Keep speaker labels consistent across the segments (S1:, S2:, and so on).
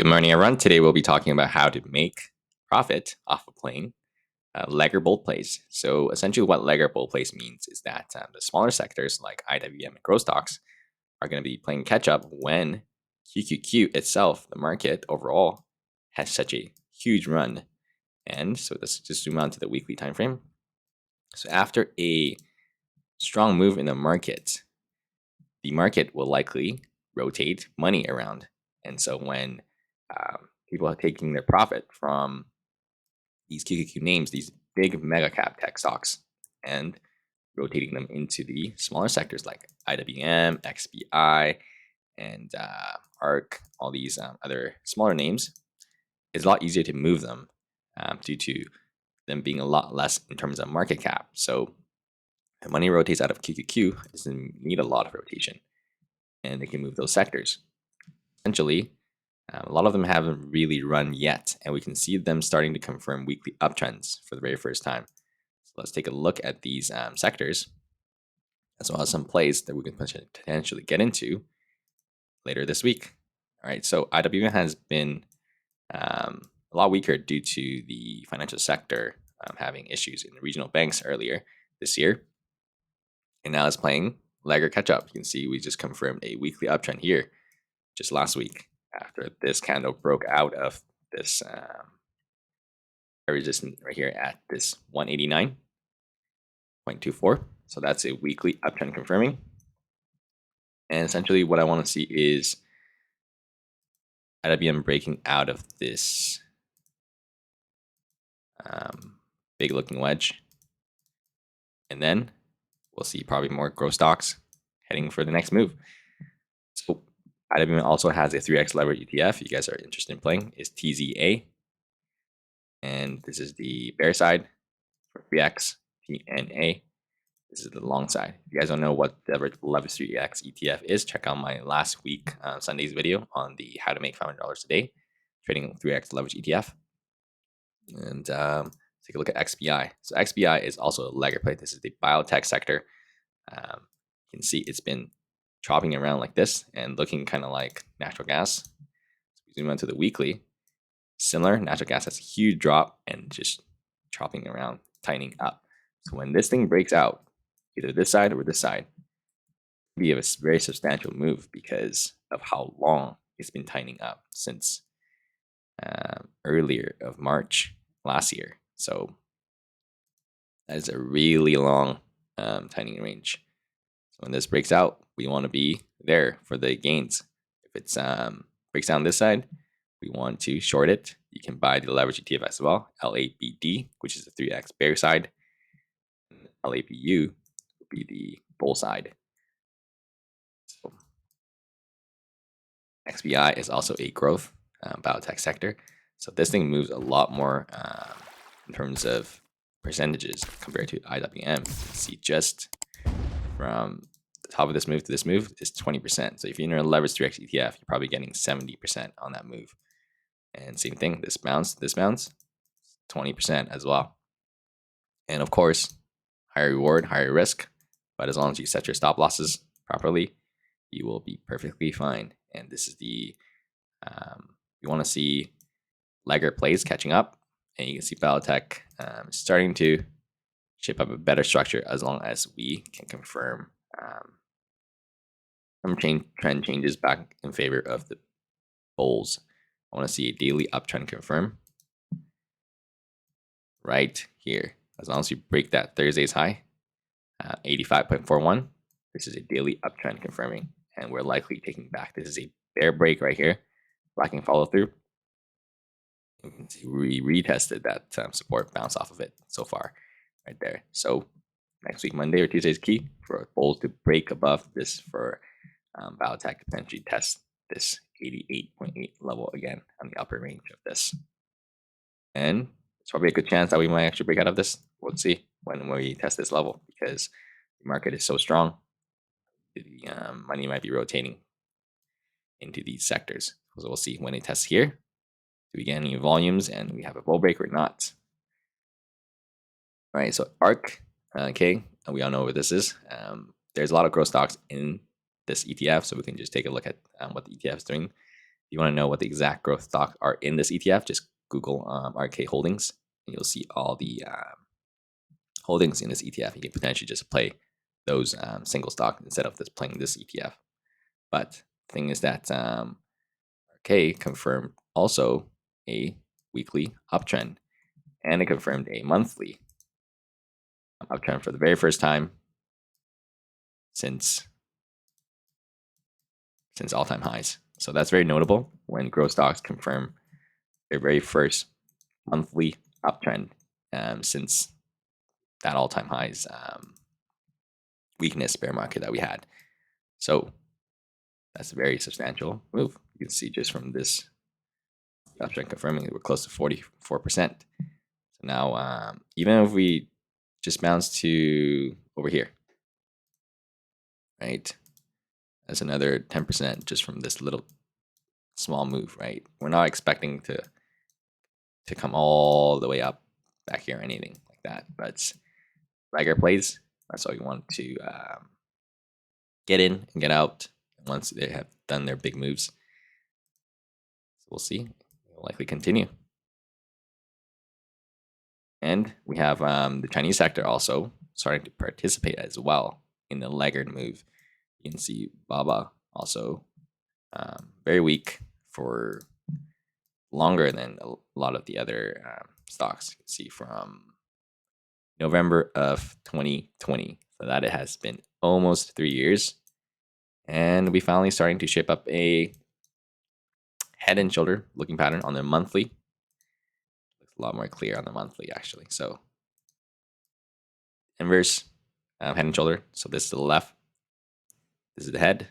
S1: Good morning, everyone. Today we'll be talking about how to make profit off of playing Legger bull plays. So essentially what Legger bull plays means is that the smaller sectors like IWM and growth stocks are going to be playing catch up when QQQ itself, the market overall, has such a huge run. And so let's just zoom out to the weekly time frame. So after a strong move in the market will likely rotate money around. And so when people are taking their profit from these QQQ names, these big mega cap tech stocks, and rotating them into the smaller sectors like IWM, XBI, and ARK, all these other smaller names, it's a lot easier to move them due to them being a lot less in terms of market cap. So when money rotates out of QQQ, it doesn't need a lot of rotation, and they can move those sectors. Essentially, a lot of them haven't really run yet, and we can see them starting to confirm weekly uptrends for the very first time. So let's take a look at these sectors, as well as some plays that we can potentially get into later this week. All right, so IWM has been a lot weaker due to the financial sector having issues in the regional banks earlier this year, and now it's playing Legger catch up. You can see we just confirmed a weekly uptrend here just last week, after this candle broke out of this resistance right here at this 189.24. So that's a weekly uptrend confirming. And essentially what I want to see is IWM breaking out of this big looking wedge. And then we'll see probably more growth stocks heading for the next move. So IWM also has a 3x leverage ETF. You guys are interested in playing is TZA. And this is the bear side for 3x TNA. This is the long side. If you guys don't know what the leverage 3x ETF is, check out my last week Sunday's video on the how to make $500 a day trading 3x leverage ETF. And take a look at XBI. So XBI is also a Legger play. This is the biotech sector. You can see it's been chopping around like this and looking kind of like natural gas. So we zoom into the weekly. Similar, natural gas has a huge drop and just chopping around, tightening up. So when this thing breaks out, either this side or this side, it'll be a very substantial move because of how long it's been tightening up since earlier of March last year. So that is a really long tightening range. So when this breaks out, we want to be there for the gains. If it's breaks down this side, we want to short it. You can buy the leverage ETF as well, LABD, which is the 3x bear side. LABU would be the bull side. So XBI is also a growth biotech sector. So this thing moves a lot more in terms of percentages compared to IWM. You can see just from the top of this move to this move is 20%. So if you're in a leverage 3x ETF, you're probably getting 70% on that move. And same thing, this bounce, 20% as well. And of course, higher reward, higher risk. But as long as you set your stop losses properly, you will be perfectly fine. And this is the, you want to see Legger plays catching up. And you can see biotech starting to shape up a better structure as long as we can confirm some trend changes back in favor of the bulls. I want to see a daily uptrend confirm right here. As long as you break that Thursday's high, 85.41, this is a daily uptrend confirming, and we're likely taking back. This is a bear break right here, blocking follow through. You can see we retested that support, bounce off of it so far, right there. So next week, Monday or Tuesday is key for bulls to break above this for biotech to potentially test this 88.8 level again on the upper range of this. And it's probably a good chance that we might actually break out of this. We'll see when we test this level because the market is so strong. The money might be rotating into these sectors. So we'll see when it tests here. Do we get any volumes and we have a bull break or not? All right, so ARKK, we all know what this is. There's a lot of growth stocks in this ETF, so we can just take a look at what the ETF is doing. you want to know what the exact growth stocks are in this ETF, just Google ARKK holdings, and you'll see all the holdings in this ETF. You can potentially just play those single stock instead of just playing this ETF. But the thing is that ARKK confirmed also a weekly uptrend, and it confirmed a monthly uptrend for the very first time since all-time highs. So that's very notable when growth stocks confirm their very first monthly uptrend since that all-time highs weakness bear market that we had. So that's a very substantial move. You can see just from this uptrend confirming we're close to 44%. So now even if we just bounce to over here, right? That's another 10% just from this little small move, right? We're not expecting to come all the way up back here or anything like that, but regular plays, that's all you want to get in and get out once they have done their big moves. So we'll see. It'll likely continue. And we have the Chinese sector also starting to participate as well in the laggard move. You can see Baba also very weak for longer than a lot of the other stocks. You can see from November of 2020. So that it has been almost 3 years. And we finally starting to shape up a head and shoulder looking pattern on the monthly. Looks a lot more clear on the monthly actually. So inverse head and shoulder. So this is the left. This is the head.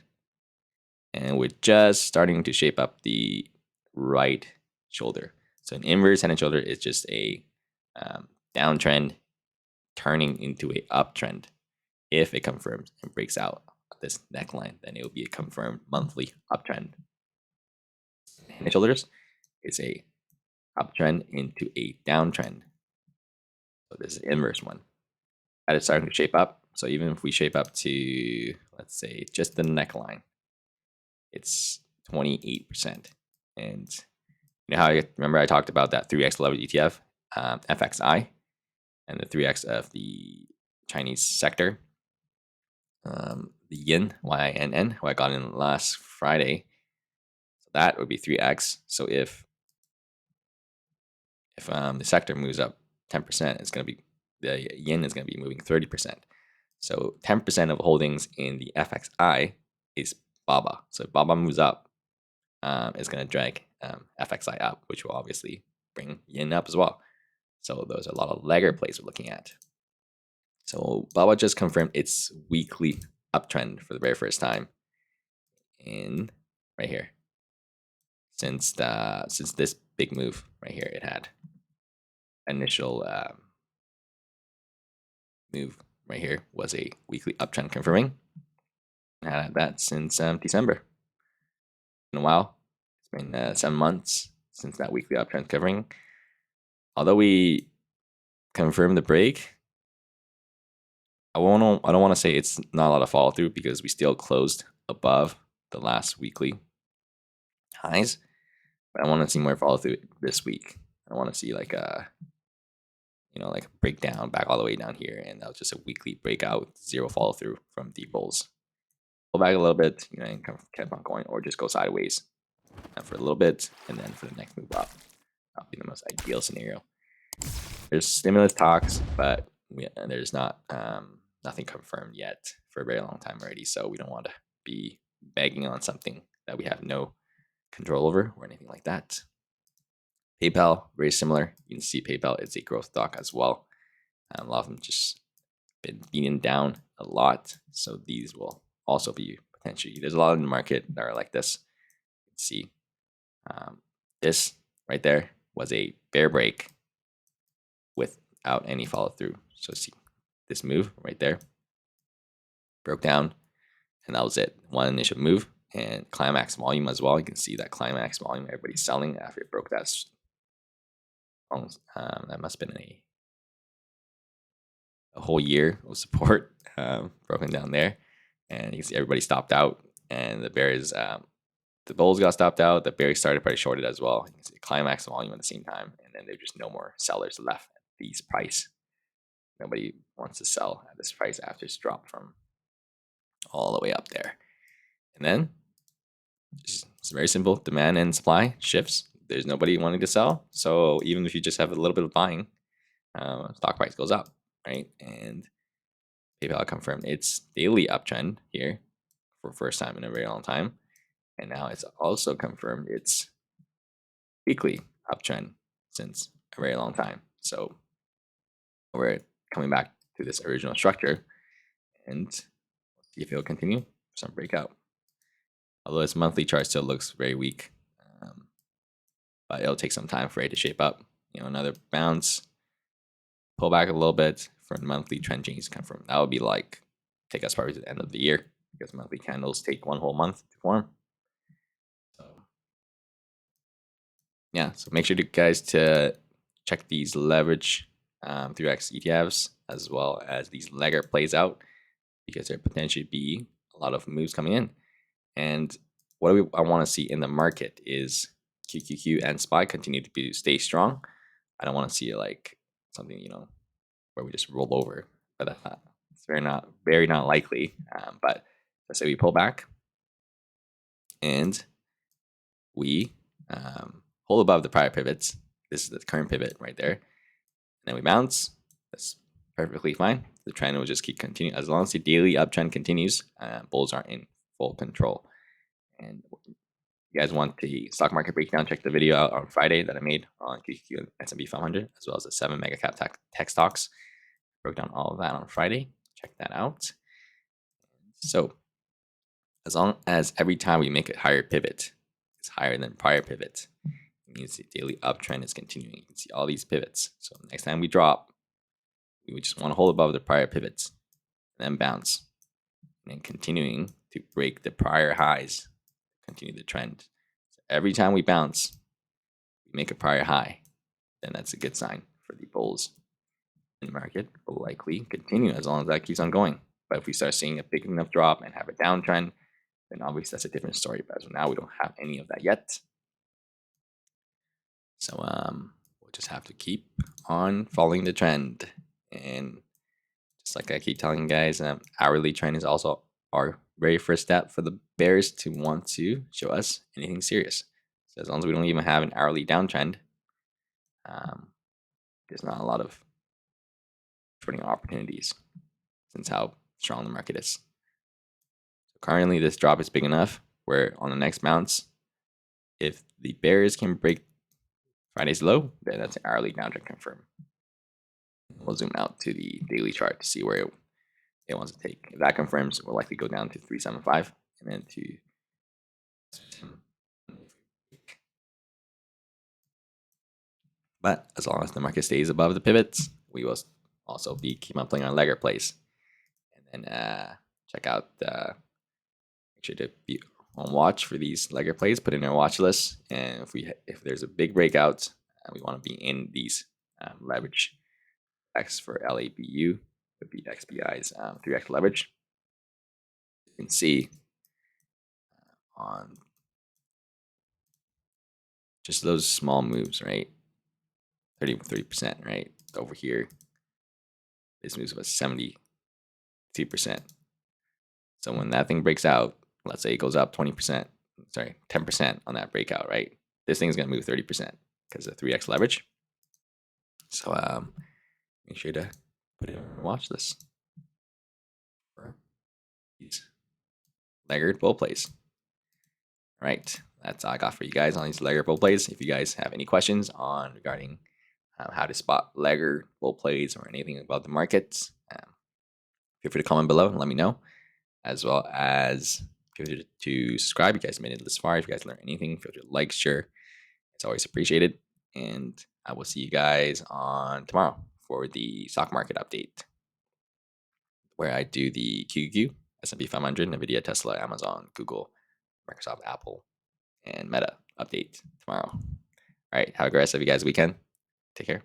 S1: And we're just starting to shape up the right shoulder. So an inverse head and shoulder is just a downtrend turning into a uptrend. If it confirms and breaks out this neckline, then it will be a confirmed monthly uptrend. Head and shoulders is a uptrend into a downtrend. So this is the inverse one. That is starting to shape up. So even if we shape up to, let's say, just the neckline, it's 28%. And you know how I remember I talked about that 3x leverage ETF, FXI, and the 3x of the Chinese sector, the yin, YINN, who I got in last Friday. So that would be 3x. So if the sector moves up 10%, it's going to be the yen is going to be moving 30%. So 10% of holdings in the FXI is BABA. So if BABA moves up, it's going to drag FXI up, which will obviously bring yen up as well. So those are a lot of lagger plays we're looking at. So BABA just confirmed its weekly uptrend for the very first time in right here. Since this big move right here, it had initial move right here was a weekly uptrend confirming. Had that since December. In a while, it's been 7 months since that weekly uptrend covering. Although we confirmed the break, I don't want to say it's not a lot of follow through because we still closed above the last weekly highs. But I want to see more follow through this week. I want to see like a like a breakdown back all the way down here, and that was just a weekly breakout, zero follow through from the bulls. Pull back a little bit, and kept on going, or just go sideways for a little bit, and then for the next move up. That'll be the most ideal scenario. There's stimulus talks, but there's not nothing confirmed yet for a very long time already. So we don't want to be begging on something that we have no control over or anything like that. PayPal, very similar. You can see PayPal is a growth stock as well. A lot of them just been beaten down a lot. So these will also be potentially, there's a lot in the market that are like this. You can see this right there was a bear break without any follow through. So see this move right there broke down, and that was it. One initial move and climax volume as well. You can see that climax volume everybody's selling after it broke that. That must have been a whole year of support broken down there, and you can see everybody stopped out, and the bear is the bulls got stopped out, the bears started pretty shorted as well. You can see climax volume at the same time, and then there's just no more sellers left at these price. Nobody wants to sell at this price after it's dropped from all the way up there. And then it's very simple: demand and supply shifts. There's nobody wanting to sell, so even if you just have a little bit of buying, stock price goes up, right? And PayPal confirmed its daily uptrend here for first time in a very long time, and now it's also confirmed its weekly uptrend since a very long time. So we're coming back to this original structure, and see if it'll continue some breakout. Although its monthly chart still looks very weak, but it'll take some time for it to shape up. Another bounce, pull back a little bit for monthly trend change to confirm. That would be like take us probably to the end of the year, because monthly candles take one whole month to form. So yeah, so make sure you guys to check these leverage 3x ETFs as well as these legger plays out, because there potentially be a lot of moves coming in. And what I want to see in the market is QQQ and SPY continue to stay strong. I don't want to see like something where we just roll over, but it's very not likely. But let's say we pull back and we hold above the prior pivots. This is the current pivot right there. And then we bounce. That's perfectly fine. The trend will just keep continuing as long as the daily uptrend continues. Bulls are in full control. And if you guys want the stock market breakdown, check the video out on Friday that I made on QQQ and Sp500, as well as the 7 mega cap tech stocks. Broke down all of that on Friday. Check that out. So as long as every time we make a higher pivot, it's higher than prior pivot, it means the daily uptrend is continuing. You can see all these pivots. So next time we drop, we would just want to hold above the prior pivots, then bounce, and then continuing to break the prior highs, continue the trend. So every time we bounce, we make a prior high, then that's a good sign for the bulls. In the market will likely continue as long as that keeps on going. But if we start seeing a big enough drop and have a downtrend, then obviously that's a different story. But as of now, we don't have any of that yet. So we'll just have to keep on following the trend. And just like I keep telling you guys, hourly trend is also our very first step for the bears to want to show us anything serious. So as long as we don't even have an hourly downtrend, there's not a lot of trading opportunities since how strong the market is. So currently, this drop is big enough where on the next bounce, if the bears can break Friday's low, then that's an hourly downtrend confirmed. We'll zoom out to the daily chart to see where it wants to take. If that confirms, we'll likely go down to 375 and then to but as long as the market stays above the pivots, we will also keep on playing on legger plays. And then check out make sure to be on watch for these legger plays, put in our watch list. And if there's a big breakout, we want to be in these leverage X for LABU would be XBI's 3x leverage. You can see on just those small moves, right? 30%, right? Over here, this moves about 72%. So when that thing breaks out, let's say it goes up 10% on that breakout, right? This thing's gonna move 30% because of 3x leverage. So make sure to put it on watch this for these leggered bull plays. All right, that's all I got for you guys on these legger bull plays. If you guys have any questions regarding how to spot legger bull plays or anything about the markets, feel free to comment below and let me know. As well as feel free to subscribe. You guys made it this far. If you guys learned anything, feel free to like, share. It's always appreciated. And I will see you guys on tomorrow for the stock market update, where I do the QQQ, Sp500, Nvidia, Tesla, Amazon, Google, Microsoft, Apple, and Meta update tomorrow. All right, have a great rest of you guys' weekend. Take care.